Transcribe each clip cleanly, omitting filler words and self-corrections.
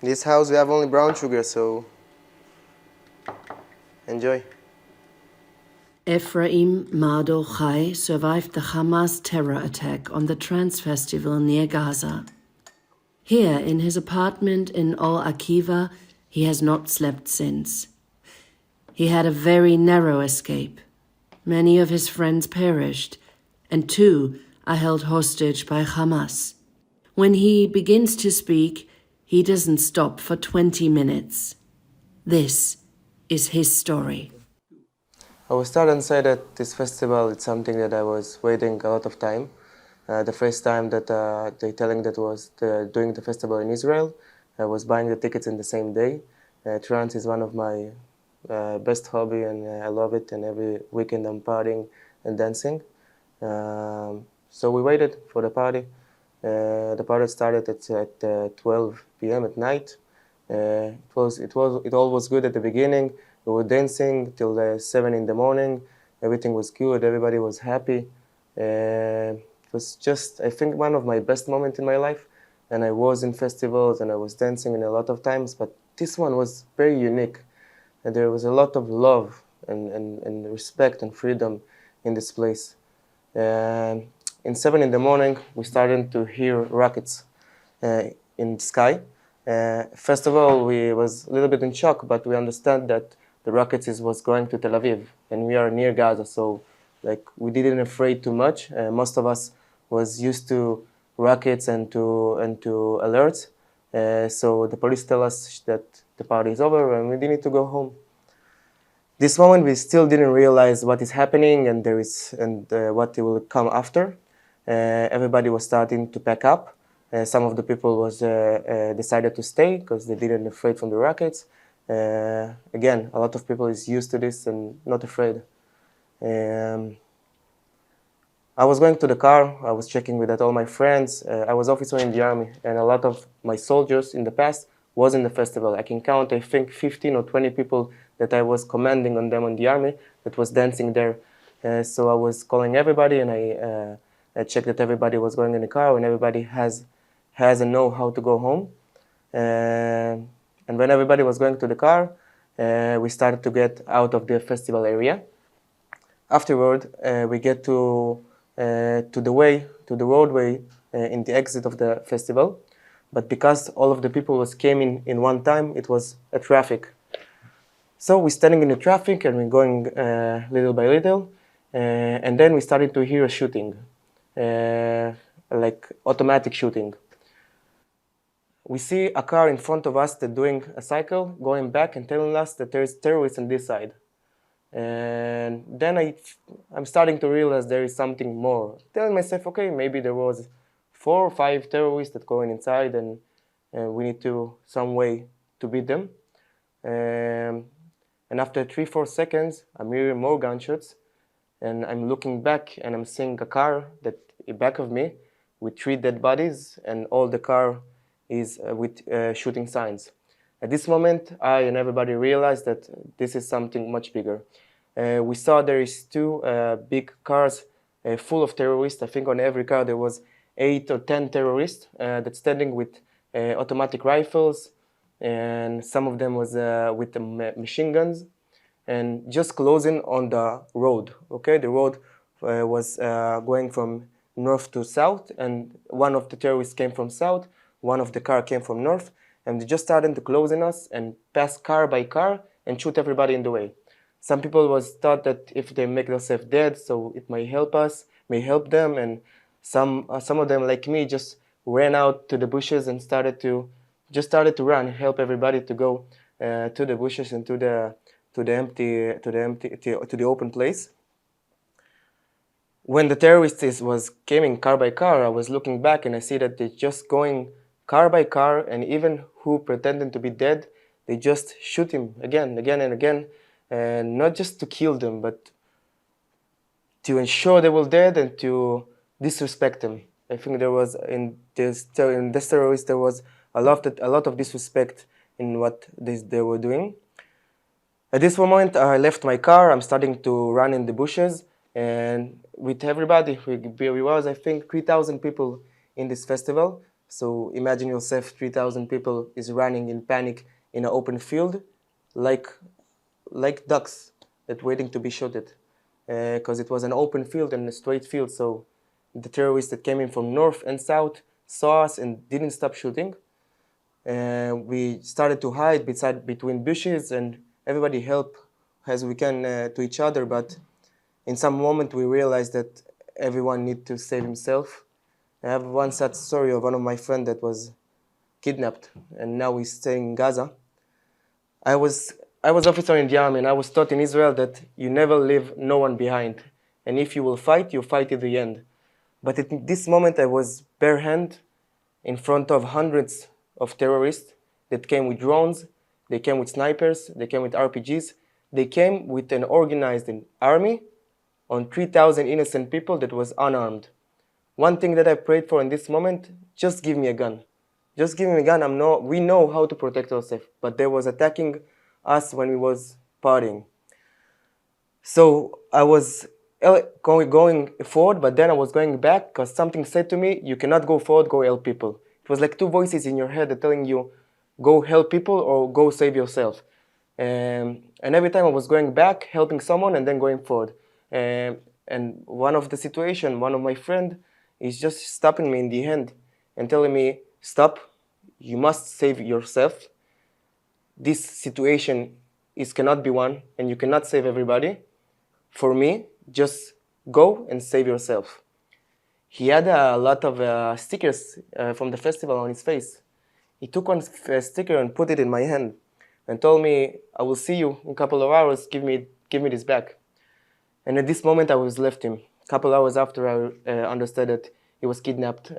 this house we have only brown sugar, so enjoy. Ephraim Mardo Chai survived the Hamas terror attack on the trance festival near Gaza. Here, in his apartment in Or Akiva, he has not slept since. He had a very narrow escape. Many of his friends perished, and 2 are held hostage by Hamas. When he begins to speak, he doesn't stop for 20 minutes. This is his story. I will start and say that this festival is something that I was waiting a lot of time. The first time that they telling that was doing the festival in Israel, I was buying the tickets in the same day. Trance is one of my best hobby, and I love it. And every weekend I'm partying and dancing. So we waited for the party. The party started at 12 p.m. at night. It all was good at the beginning. We were dancing till 7 in the morning. Everything was good. Everybody was happy. It was just, I think, one of my best moments in my life. And I was in festivals and I was dancing in a lot of times, but this one was very unique. And there was a lot of love and respect and freedom in this place. In 7 in the morning, we started to hear rockets in the sky. First of all, we was a little bit in shock, but we understand that the rockets was going to Tel Aviv, and we are near Gaza, so we didn't afraid too much. Most of us was used to rockets and to alerts. So the police tell us that the party is over and we need to go home. This moment we still didn't realize what is happening and what will come after. Everybody was starting to pack up. Some of the people was decided to stay because they didn't afraid from the rockets. Again, a lot of people is used to this and not afraid. I was going to the car. I was checking with all my friends. I was officer in the army, and a lot of my soldiers in the past was in the festival. I can count, I think, 15 or 20 people that I was commanding on them in the army that was dancing there. So I was calling everybody, and I checked that everybody was going in the car, and everybody has and know how to go home. And when everybody was going to the car, we started to get out of the festival area. Afterward, we get to the roadway in the exit of the festival. But because all of the people came in one time, it was a traffic. So we're standing in the traffic and we're going little by little. And then we started to hear a shooting, like automatic shooting. We see a car in front of us that doing a cycle, going back and telling us that there's terrorists on this side. And then I'm starting to realize there is something more. Telling myself, okay, maybe there was 4 or 5 terrorists that going inside, and we need to some way to beat them. And after 3-4 seconds, I'm hearing more gunshots, and I'm looking back and I'm seeing a car that back of me with 3 dead bodies, and all the car is with shooting signs. At this moment, I and everybody realized that this is something much bigger. We saw there is 2 big cars full of terrorists. I think on every car there was 8 or 10 terrorists that standing with automatic rifles, and some of them was with the machine guns, and just closing on the road. Okay, the road was going from north to south, and one of the terrorists came from south, one of the car came from north, and they just started to close in us and pass car by car and shoot everybody in the way. Some people was thought that if they make themselves dead, so it may help us, may help them, and some of them, like me, just ran out to the bushes and started to run, help everybody to go to the bushes and to the open place. When the terrorists was coming car by car, I was looking back and I see that they just going car by car, and even who pretended to be dead, they just shoot him again and again, and not just to kill them, but to ensure they were dead and to disrespect them. I think there was in this terrorist there was a lot of disrespect in what they were doing. At this moment, I left my car. I'm starting to run in the bushes, and with everybody, we was I think 3,000 people in this festival. So imagine yourself, 3,000 people is running in panic in an open field, like ducks that waiting to be shot at, because it was an open field and a straight field. So the terrorists that came in from north and south saw us and didn't stop shooting. We started to hide between bushes, and everybody helped as we can to each other. But in some moment, we realized that everyone need to save himself. I have one such story of one of my friends that was kidnapped, and now he's staying in Gaza. I was officer in the army, and I was taught in Israel that you never leave no one behind, and if you will fight, you fight to the end. But at this moment, I was bare hand in front of hundreds of terrorists that came with drones, they came with snipers, they came with RPGs, they came with an organized army on 3,000 innocent people that was unarmed. One thing that I prayed for in this moment, just give me a gun. Just give me a gun. We know how to protect ourselves, but they was attacking us when we was partying. So I was going forward, but then I was going back because something said to me, you cannot go forward, go help people. It was like two voices in your head that telling you, go help people or go save yourself. And every time I was going back, helping someone, and then going forward. And one of the situation, one of my friend is just stopping me in the hand and telling me, stop, you must save yourself. This situation cannot be won, and you cannot save everybody. For me, just go and save yourself. He had a lot of stickers from the festival on his face. He took one sticker and put it in my hand and told me, I will see you in a couple of hours, give me this back. And at this moment, I was left him. A couple of hours after, I understood that he was kidnapped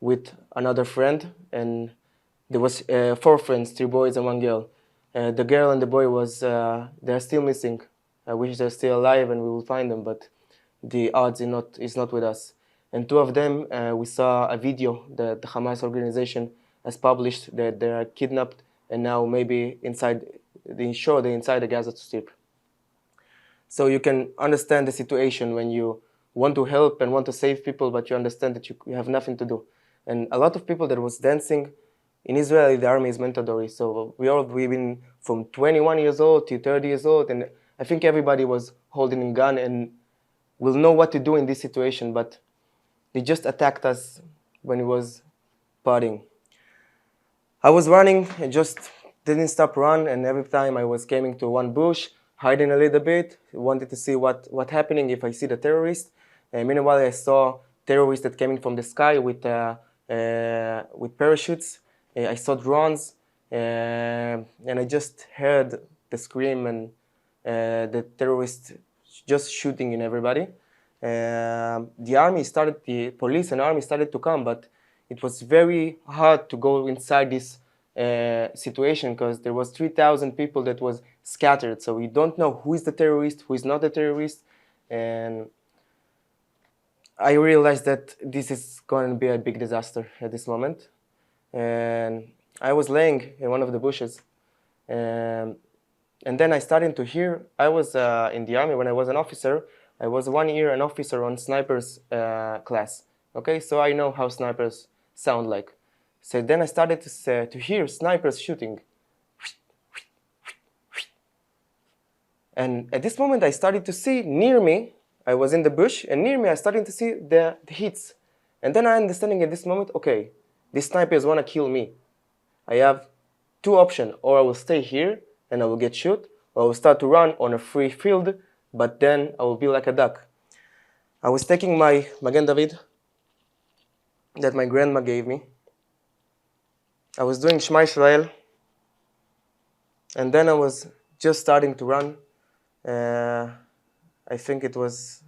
with another friend, and there was 4 friends, 3 boys and 1 girl. The girl and the boy they're still missing. I wish they're still alive and we will find them, but the odds is not with us. And 2 of them, we saw a video that the Hamas organization has published that they are kidnapped and now maybe inside the Gaza Strip. So you can understand the situation when you want to help and want to save people, but you understand that you have nothing to do. And a lot of people that was dancing in Israel, the army is mandatory. So we've been from 21 years old to 30 years old, and I think everybody was holding a gun and will know what to do in this situation. But they just attacked us when it was partying. I was running, I just didn't stop run, and every time I was coming to one bush, hiding a little bit, wanted to see what happening if I see the terrorist. Meanwhile, I saw terrorists that came in from the sky with parachutes. I saw drones, and I just heard the scream and the terrorists just shooting in everybody. The police and army started to come, but it was very hard to go inside this situation because there was 3,000 people that was scattered. So we don't know who is the terrorist, who is not the terrorist. And I realized that this is going to be a big disaster at this moment. And I was laying in one of the bushes. And then I started to hear, I was in the army when I was an officer. I was 1 year an officer on snipers class. Okay, so I know how snipers sound like. So then I started to hear snipers shooting. And at this moment I started to see near me, I was in the bush, and near me I started to see the hits. And then I understanding at this moment, okay, these snipers want to kill me. I have 2 options, or I will stay here and I will get shot, or I will start to run on a free field, but then I will be like a duck. I was taking my Magen David that my grandma gave me. I was doing Shema Israel, and then I was just starting to run. I think it was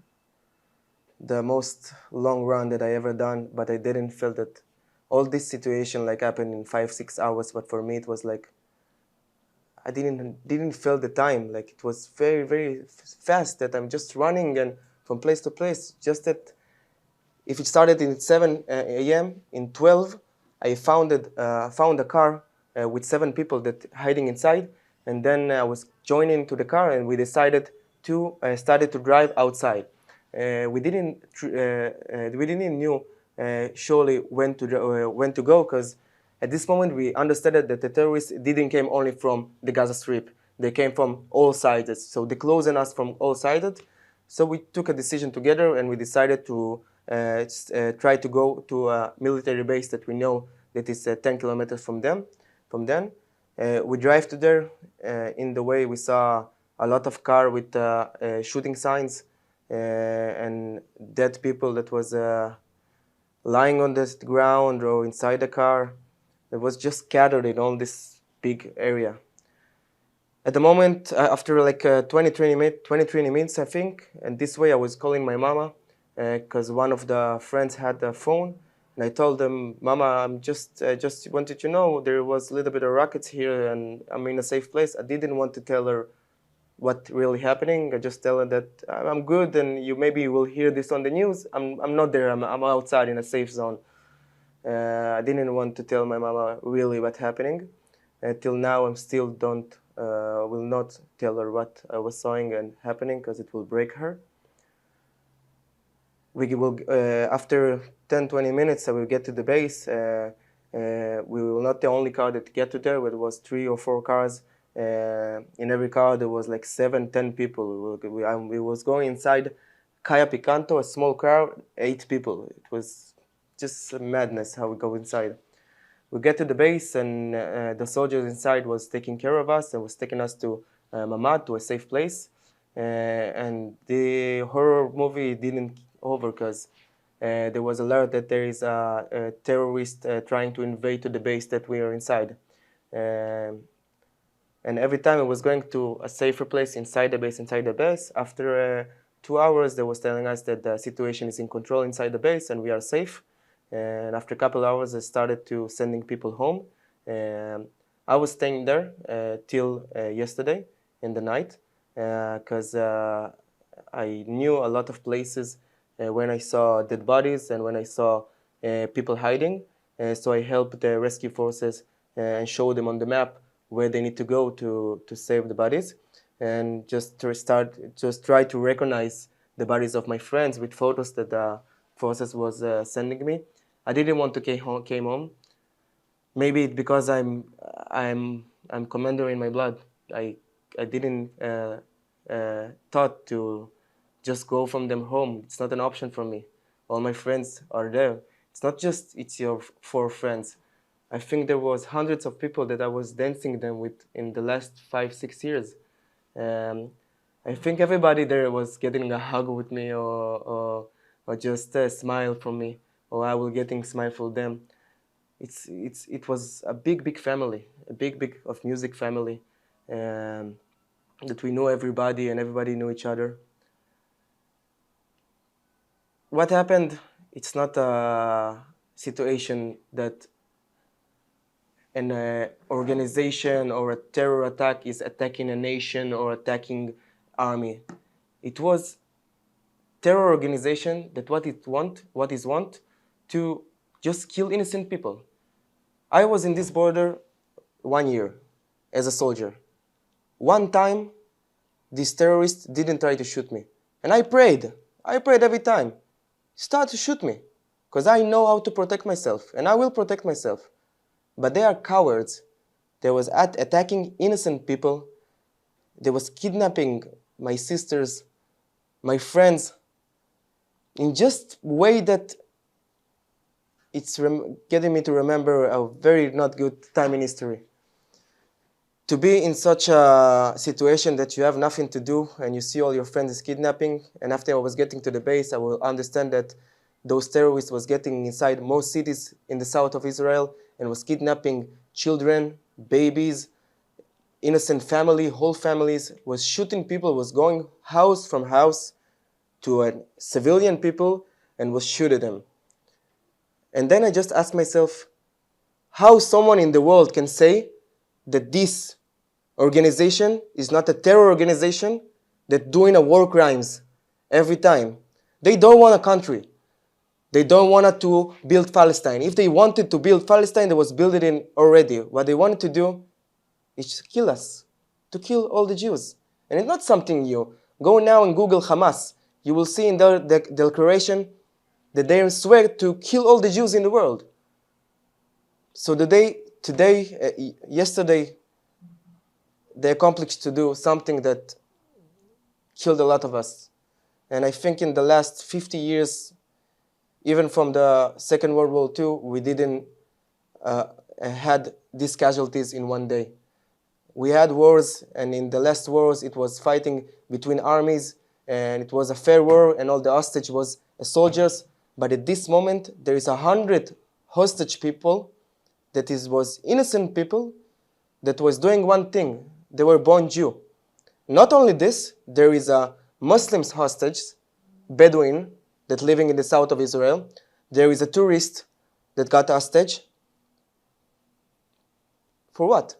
the most long run that I ever done, but I didn't feel that all this situation like happened in 5-6 hours. But for me, it was like I didn't feel the time. Like it was very, very fast that I'm just running and from place to place. Just that if it started in 7 a.m., in 12, I found a car with 7 people that hiding inside, and then I was joining to the car, and we decided to started to drive outside. We didn't knew surely when to go, because at this moment we understood that the terrorists didn't came only from the Gaza Strip. They came from all sides, so they closing us from all sides. So we took a decision together, and we decided to try to go to a military base that we know that is 10 kilometers from them. From then, we drive to there. In the way, we saw a lot of car with shooting signs and dead people that was lying on the ground or inside the car. It was just scattered in all this big area. At the moment, after like 20 minutes, I think, and this way I was calling my mama because one of the friends had a phone, and I told them, Mama, I'm just wanted to know there was a little bit of rockets here, and I'm in a safe place. I didn't want to tell her what really happening. I just tell her that I'm good, and you maybe will hear this on the news. I'm not there. I'm outside in a safe zone. I didn't want to tell my mama really what's happening. Till now, I'm still will not tell her what I was seeing and happening because it will break her. We will after 10-20 minutes, I will get to the base. We will not the only car that get to there. But it was 3 or 4 cars. In every car there was like 7-10 people. We was going inside Kaya Picanto, a small car, 8 people. It was just madness how we go inside. We get to the base, and the soldiers inside was taking care of us and was taking us to Mamad, to a safe place. And the horror movie didn't over because there was alert that there is a terrorist trying to invade to the base that we are inside. And every time I was going to a safer place inside the base, after 2 hours, they was telling us that the situation is in control inside the base and we are safe. And after a couple hours, I started to sending people home. I was staying there till yesterday in the night because I knew a lot of places when I saw dead bodies and when I saw people hiding. So I helped the rescue forces and showed them on the map where they need to go to save the bodies, and just try to recognize the bodies of my friends with photos that the forces was sending me. I didn't want to came home. Maybe because I'm commander in my blood. I didn't thought to just go from them home. It's not an option for me. All my friends are there. It's not just it's your 4 friends. I think there was hundreds of people that I was dancing them with in the last 5-6 years. I think everybody there was getting a hug with me or just a smile from me, or I will getting smile from them. It was a big family, a big of music family, that we know everybody and everybody knew each other. What happened? It's not a situation that an organization or a terror attack is attacking a nation or attacking army. It was terror organization that what is want to just kill innocent people. I was in this border 1 year as a soldier. One time, these terrorists didn't try to shoot me. And I prayed every time. Start to shoot me, because I know how to protect myself, and I will protect myself. But they are cowards. They was attacking innocent people. They was kidnapping my sisters, my friends, in just way that it's getting me to remember a very not good time in history. To be in such a situation that you have nothing to do and you see all your friends is kidnapping, and after I was getting to the base, I will understand that those terrorists was getting inside most cities in the south of Israel and was kidnapping children, babies, innocent family, whole families, was shooting people, was going house from house to civilian people and was shooting them. And then I just asked myself, how someone in the world can say that this organization is not a terror organization that doing a war crimes every time. They don't want a country. They don't want to build Palestine. If they wanted to build Palestine, they was built it in already. What they wanted to do is to kill us, to kill all the Jews. And it's not something new. Go now and Google Hamas. You will see in their declaration that they swear to kill all the Jews in the world. So yesterday, they accomplished to do something that killed a lot of us. And I think in the last 50 years, even from the Second World War II, we didn't had these casualties in one day. We had wars, and in the last wars, it was fighting between armies, and it was a fair war, and all the hostage was soldiers. But at this moment, there is 100 hostage people was innocent people that was doing one thing. They were born Jew. Not only this, there is a Muslims hostage, Bedouin, that living in the south of Israel. There is a tourist that got hostage. For what?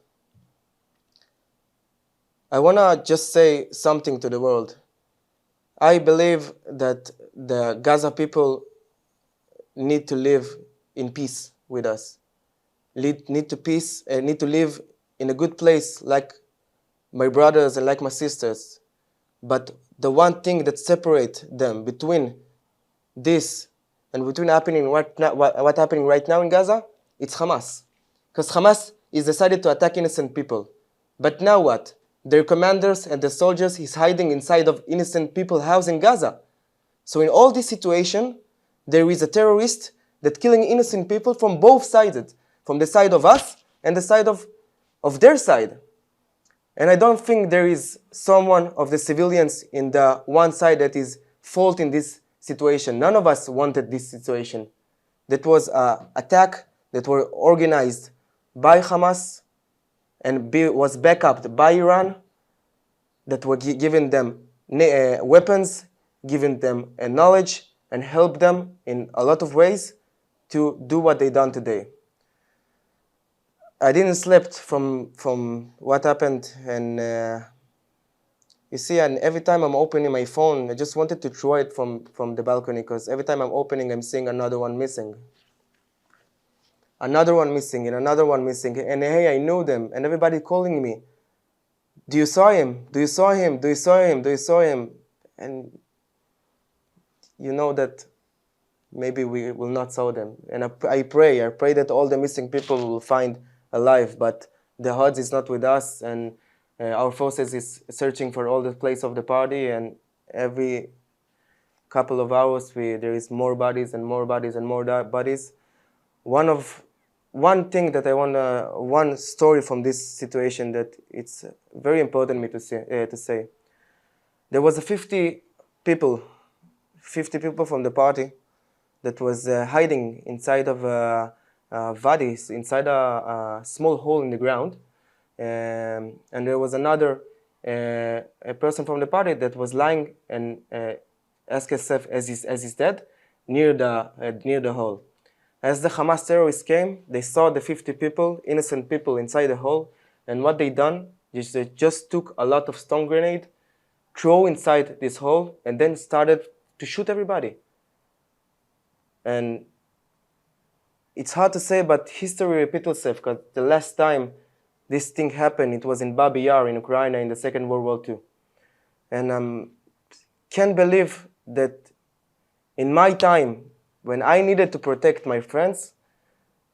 I want to just say something to the world. I believe that the Gaza people need to live in peace with us. Need to live in a good place like my brothers and like my sisters. But the one thing that separates them between this and between what happening right now in Gaza, it's Hamas. Because Hamas is decided to attack innocent people. But now what? Their commanders and the soldiers is hiding inside of innocent people's house in Gaza. So in all this situation, there is a terrorist that killing innocent people from both sides, from the side of us and the side of their side. And I don't think there is someone of the civilians in the one side that is fault in this situation. None of us wanted this situation. That was an attack that were organized by Hamas and was backed up by Iran, that were giving them weapons, giving them knowledge, and help them in a lot of ways to do what they done today. I didn't sleep from what happened, and you see, and every time I'm opening my phone, I just wanted to throw it from the balcony, because every time I'm opening, I'm seeing another one missing. Another one missing, and another one missing, and hey, I know them, and everybody calling me, do you saw him? Do you saw him? Do you saw him? Do you saw him? And you know that maybe we will not saw them. And I pray that all the missing people will find alive, but the odds is not with us, and our forces is searching for all the place of the party, and every couple of hours there is more bodies and more bodies and more bodies. One thing that I want one story from this situation that it's very important me to say. There was 50 people from the party that was hiding inside of wadis, inside a small hole in the ground, and there was another a person from the party that was lying and asked himself as he's dead near the hole. As the Hamas terrorists came, they saw the 50 people, innocent people, inside the hole, and what they done is they just took a lot of stone grenade, throw inside this hole, and then started to shoot everybody. And it's hard to say, but history repeats itself, because the last time this thing happened, it was in Babi Yar in Ukraine in the Second World War II. And can't believe that in my time, when I needed to protect my friends,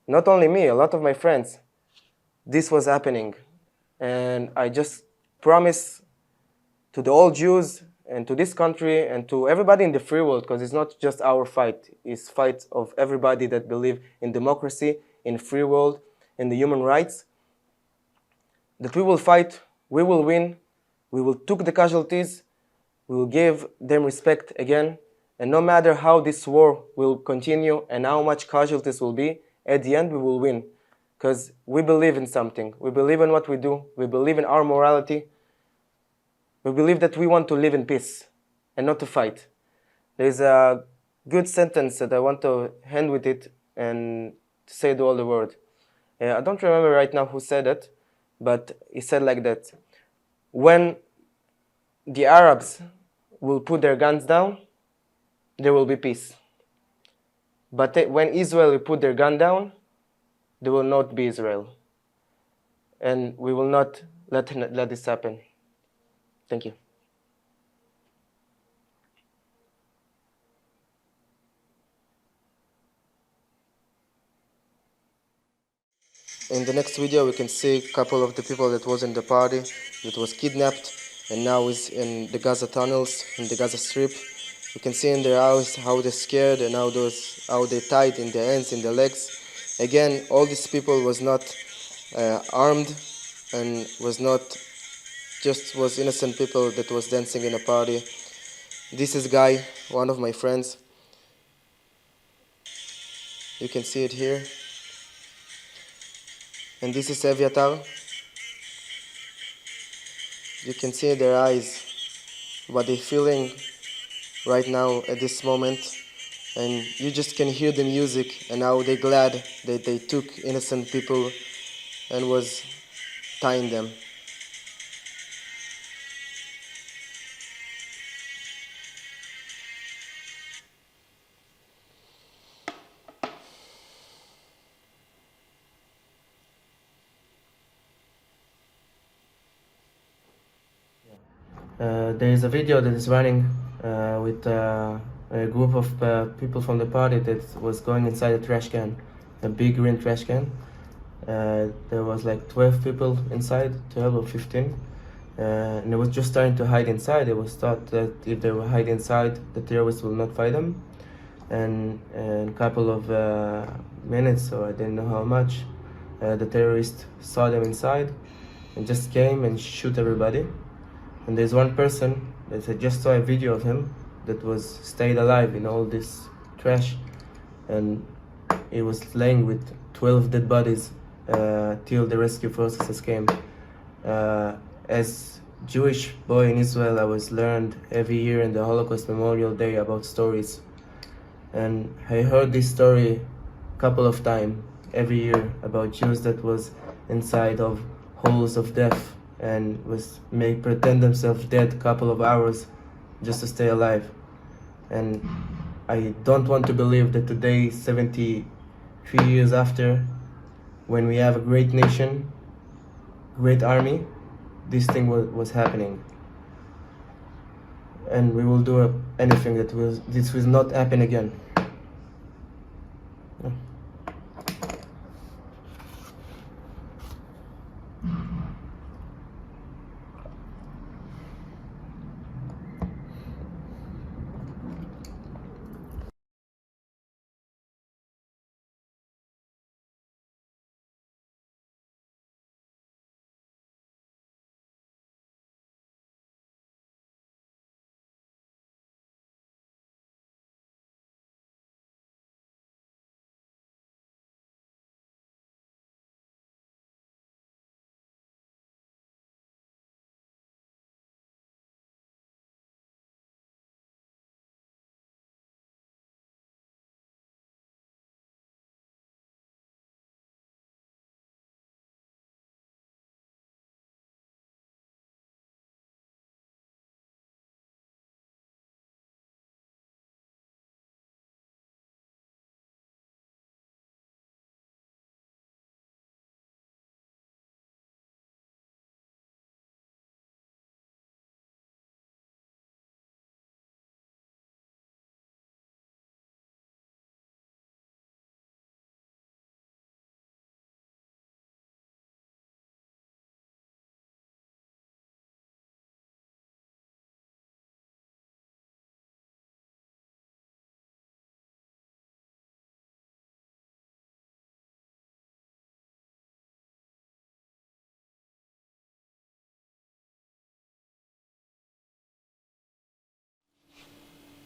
not only me, a lot of my friends, this was happening. And I just promise to the all Jews and to this country and to everybody in the free world, because it's not just our fight, it's fight of everybody that believe in democracy, in free world, in the human rights, that we will fight, we will win, we will take the casualties, we will give them respect again, and no matter how this war will continue and how much casualties will be, at the end we will win, because we believe in something. We believe in what we do. We believe in our morality. We believe that we want to live in peace and not to fight. There's a good sentence that I want to end with it and to say to all the world. I don't remember right now who said it, but he said like that: when the Arabs will put their guns down, there will be peace. But when Israel will put their gun down, there will not be Israel. And we will not let this happen. Thank you. In the next video, we can see a couple of the people that was in the party that was kidnapped and now is in the Gaza tunnels, in the Gaza Strip. You can see in their eyes how they're scared and how they're tied in their hands, in their legs. Again, all these people was not armed and was innocent people that was dancing in a party. This is Guy, one of my friends. You can see it here. And this is Eviatar. You can see in their eyes what they're feeling right now at this moment. And you just can hear the music and how they're glad that they took innocent people and was tying them. There is a video that is running with a group of people from the party that was going inside a trash can, a big green trash can. There was like 12 people inside, 12 or 15. And they was just starting to hide inside. It was thought that if they were hide inside, the terrorists will not find them. And in a couple of minutes, or I didn't know how much, the terrorists saw them inside and just came and shoot everybody. And there's one person that I just saw a video of him that was stayed alive in all this trash, and he was laying with 12 dead bodies till the rescue processes came. As Jewish boy in Israel, I was learned every year in the Holocaust Memorial Day about stories, and I heard this story a couple of times every year about Jews that was inside of holes of death and may pretend themselves dead a couple of hours just to stay alive. And I don't want to believe that today, 73 years after, when we have a great nation, great army, this thing was happening. And we will do anything that this will not happen again.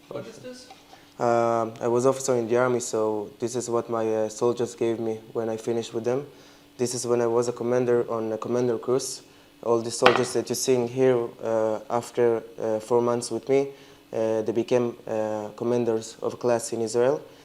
What is this? I was officer in the army, so this is what my soldiers gave me when I finished with them. This is when I was a commander on a commander course. All the soldiers that you're seeing here, after 4 months with me, they became commanders of a class in Israel.